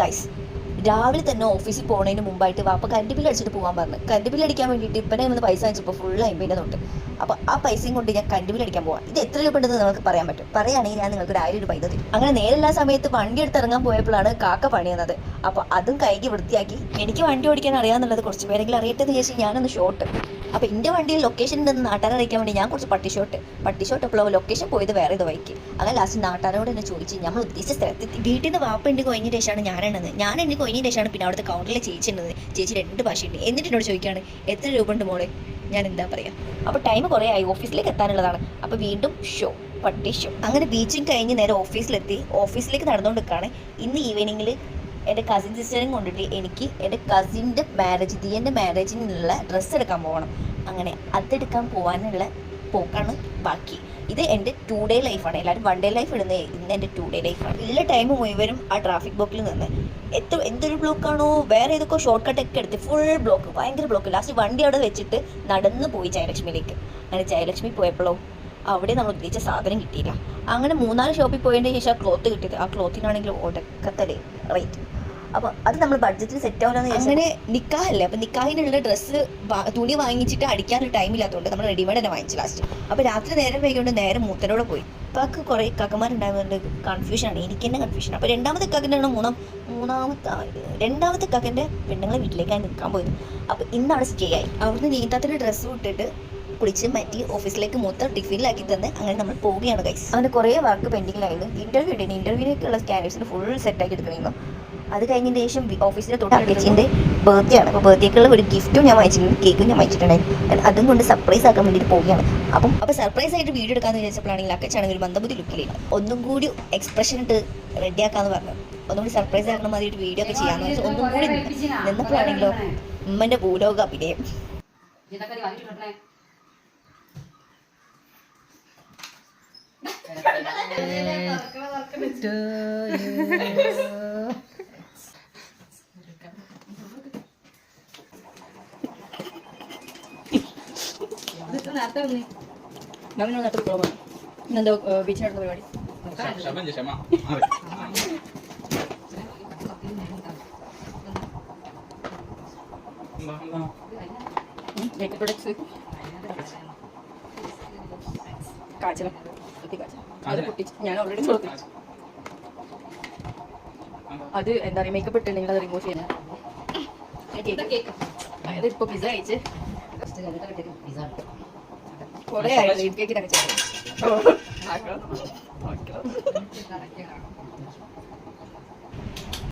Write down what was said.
Guys രാവിലെ തന്നെ ഓഫീസിൽ പോകുന്നതിന് മുമ്പായിട്ട് വാപ്പ കറണ്ട് ബില്ല് അടിച്ചിട്ട് പോകാൻ പറഞ്ഞു. കറണ്ട് ബില്ല് അടിക്കാൻ വേണ്ടിയിട്ട് ഇപ്പനെ ഒന്ന് പൈസ അയച്ചപ്പോൾ ഫുൾ 50 തൊട്ട്. അപ്പോൾ ആ പൈസയും കൊണ്ട് ഞാൻ കറണ്ട് ബില്ല് അടിക്കാൻ പോകാം. ഇത് എത്ര രൂപ ഉണ്ടെന്ന് നിങ്ങൾക്ക് പറയാൻ പറ്റും. പറയുകയാണെങ്കിൽ ഞാൻ നിങ്ങൾക്ക് ഒരു 1000 രൂപ ഇത് തരും. അങ്ങനെ നേരെല്ലാ സമയത്ത് വണ്ടി എടുത്ത് ഇറങ്ങാൻ പോയപ്പോഴാണ് കാക്ക പണി തന്നത്. അപ്പോൾ അതും കൈകി വൃത്തിയാക്കി. എനിക്ക് വണ്ടി ഓടിക്കാൻ അറിയാമെന്നുള്ളത് കുറച്ച് പേരെങ്കിലും അറിയട്ടെന്ന് ചോദിച്ചാൽ ഞാനൊന്ന് ഷോട്ട്. അപ്പോൾ എൻ്റെ വണ്ടിയിൽ ലൊക്കേഷൻ ഉണ്ടെന്ന് നാട്ടുകാരെ അറിയിക്കാൻ വേണ്ടി ഞാൻ കുറച്ച് പട്ടി ഷോട്ട് അപ്പോൾ ലൊക്കേഷൻ പോയത് വേറെ ഇത് വഴിക്ക്. അങ്ങനെ ലാസ്റ്റ് നാട്ടുകാരോട് എന്നെ ചോദിച്ച് നമ്മൾ ഉദ്ദേശിച്ച സ്ഥലത്തെത്തി. വീട്ടിൽ നിന്ന് വാപ്പ എൻ്റെ കൊയിഞ്ഞ ശേഷമാണ് ഞാനാണെന്ന്. ഞാൻ എൻ്റെ കൊയിഞ്ഞ ശേഷമാണ് പിന്നെ അവിടുത്തെ കൗണ്ടറിലെ ചേച്ചി ഉള്ളത്. ചേച്ചി 2 ഭാഷയുണ്ട്. എന്നിട്ട് എന്നോട് ചോദിക്കുകയാണ് എത്ര രൂപ ഉണ്ട് മോളെ. ഞാൻ എന്താ പറയുക. അപ്പോൾ ടൈം കുറേ ആയി, ഓഫീസിലേക്ക് എത്താനുള്ളതാണ്. അപ്പോൾ വീണ്ടും പട്ടി ഷോ. അങ്ങനെ ബീച്ചിങ് കഴിഞ്ഞ് നേരെ ഓഫീസിലെത്തി. ഓഫീസിലേക്ക് നടന്നുകൊണ്ടിരിക്കുകയാണ്. ഇന്ന് ഈവനിങ്ങിൽ എൻ്റെ കസിൻ സിസ്റ്ററും കൊണ്ടിട്ട് എനിക്ക് എൻ്റെ കസിൻ്റെ മാരേജ് ദിയൻ്റെ മാരേജിനുള്ള ഡ്രസ്സ് എടുക്കാൻ പോകണം. അങ്ങനെ അതെടുക്കാൻ പോകാനുള്ള പോക്കാണ് ബാക്കി. ഇത് എൻ്റെ 2 ഡേ ലൈഫാണ്. എല്ലാവരും 1 ഡേ ലൈഫ് ഇടുന്നത്. ഇന്ന് എൻ്റെ 2 ഡേ ലൈഫാണ്. എല്ലാ ടൈം മുഴുവനും ആ ട്രാഫിക് ബ്ലോക്കിൽ നിന്ന് എന്തൊരു ബ്ലോക്കാണോ, വേറെ ഏതൊക്കെ ഷോർട്ട് കട്ടൊക്കെ എടുത്ത് ഫുൾ ബ്ലോക്ക്, ഭയങ്കര ബ്ലോക്ക്. ലാസ്റ്റ് വണ്ടി അവിടെ വെച്ചിട്ട് നടന്ന് പോയി ജയലക്ഷ്മിയിലേക്ക്. അങ്ങനെ ജയലക്ഷ്മി പോയപ്പോഴോ അവിടെ നമ്മൾ ഉദ്ദേശിച്ച സാധനം കിട്ടിയില്ല. അങ്ങനെ 3-4 ഷോപ്പിൽ പോയതിന് ശേഷം ആ ക്ലോത്ത് കിട്ടിയത്. ആ ക്ലോത്തിനാണെങ്കിൽ ഒടക്കത്തലേ റേറ്റ്. അപ്പോൾ അത് നമ്മൾ ബഡ്ജറ്റിൽ സെറ്റ് ആവില്ലെന്ന് ചോദിച്ചാൽ അങ്ങനെ നിക്കാഹല്ലേ. അപ്പോൾ നിക്കാഹിനുള്ള ഡ്രസ്സ് തുണി വാങ്ങിച്ചിട്ട് അടിക്കാനൊരു ടൈമില്ലാത്തതുകൊണ്ട് നമ്മൾ റെഡിമെയ്ഡ് തന്നെ വാങ്ങിച്ചു ലാസ്റ്റ്. അപ്പോൾ രാത്രി നേരം വൈകിക്കൊണ്ട് നേരെ മൂത്തരോടെ പോയി. അപ്പോൾ കുറേ കക്കന്മാരുണ്ടായതുകൊണ്ട് കൺഫ്യൂഷനാണ്, എനിക്ക് തന്നെ കൺഫ്യൂഷൻ. അപ്പോൾ രണ്ടാമത്തെ കക്കൻ്റെ രണ്ടാമത്തെ കക്കൻ്റെ പെണ്ണുങ്ങളെ വീട്ടിലേക്കാണ് നിൽക്കാൻ പോയത്. അപ്പോൾ ഇന്ന് അവിടെ സ്റ്റേ ആയി. അവിടുന്ന് നീത്താത്തിൻ്റെ ഡ്രസ്സ് വിട്ടിട്ട് കുളിച്ച് മാറ്റി ഓഫീസിലേക്ക് മൊത്തം ടിഫിനിലാക്കി തന്ന് അങ്ങനെ നമ്മൾ പോവുകയാണ് ഗൈസ്. അങ്ങനെ കുറേ വർക്ക് പെൻഡിങ്ങിലായിരുന്നു. ഇൻ്റർവ്യൂവിലേക്കുള്ള സ്കാനേഴ്സിന് ഫുൾ സെറ്റാക്കി എടുക്കണിരുന്നു. അത് കഴിഞ്ഞതിന് ശേഷം ഓഫീസിലെ തൊട്ടടുച്ചിൻ്റെ ബർത്ത്ഡേ ആണ്. അപ്പോൾ ബർത്ത്ഡേക്കുള്ള ഒരു ഗിഫ്റ്റും ഞാൻ വാങ്ങിച്ചിട്ടുണ്ട്, കേക്കും ഞാൻ വാങ്ങിച്ചിട്ടുണ്ടായിരുന്നു. അതും കൊണ്ട് സർപ്രൈസ് ആക്കാൻ വേണ്ടിയിട്ട് പോവുകയാണ്. അപ്പോൾ സർപ്രൈസ് ആയിട്ട് വീഡിയോ എടുക്കാമെന്ന് വിചാരിച്ചപ്പോഴാണെങ്കിൽ അക്കച്ചാണെങ്കിൽ ഒരു മന്ദബുദ്ധി ലുക്കിലില്ല. ഒന്നും കൂടി എക്സ്പ്രഷൻ ഇട്ട് റെഡിയാക്കാന്ന് പറഞ്ഞു. ഒന്നുകൂടി സർപ്രൈസ് ആക്കണം മതിയിട്ട് വീഡിയോ ഒക്കെ ചെയ്യാമെന്ന് വെച്ചാൽ ഒന്നും കൂടി നിന്നപ്പോഴാണെങ്കിലോ ഉമ്മൻ്റെ ഭൂലോക അഭിനയം. ഇന്നെന്തോ ബീച്ചിനടുത്ത പരിപാടി. മേക്കപ്പ് പ്രൊഡക്ട്സ് കാച്ചല അത് പൊട്ടിച്ച് ഞാൻ ഓൾറെഡി കൊടുത്തു. അത് എന്താ പറയുക, മേക്കപ്പ് ഇട്ടുണ്ടെങ്കിൽ അത് റിമൂവ് ചെയ്യുന്നത്. അതായത് ഇപ്പോൾ പിസ്സ കഴിച്ച് കുറേ ആയിരുന്നു കേക്കിനൊക്കെ ചെയ്തു.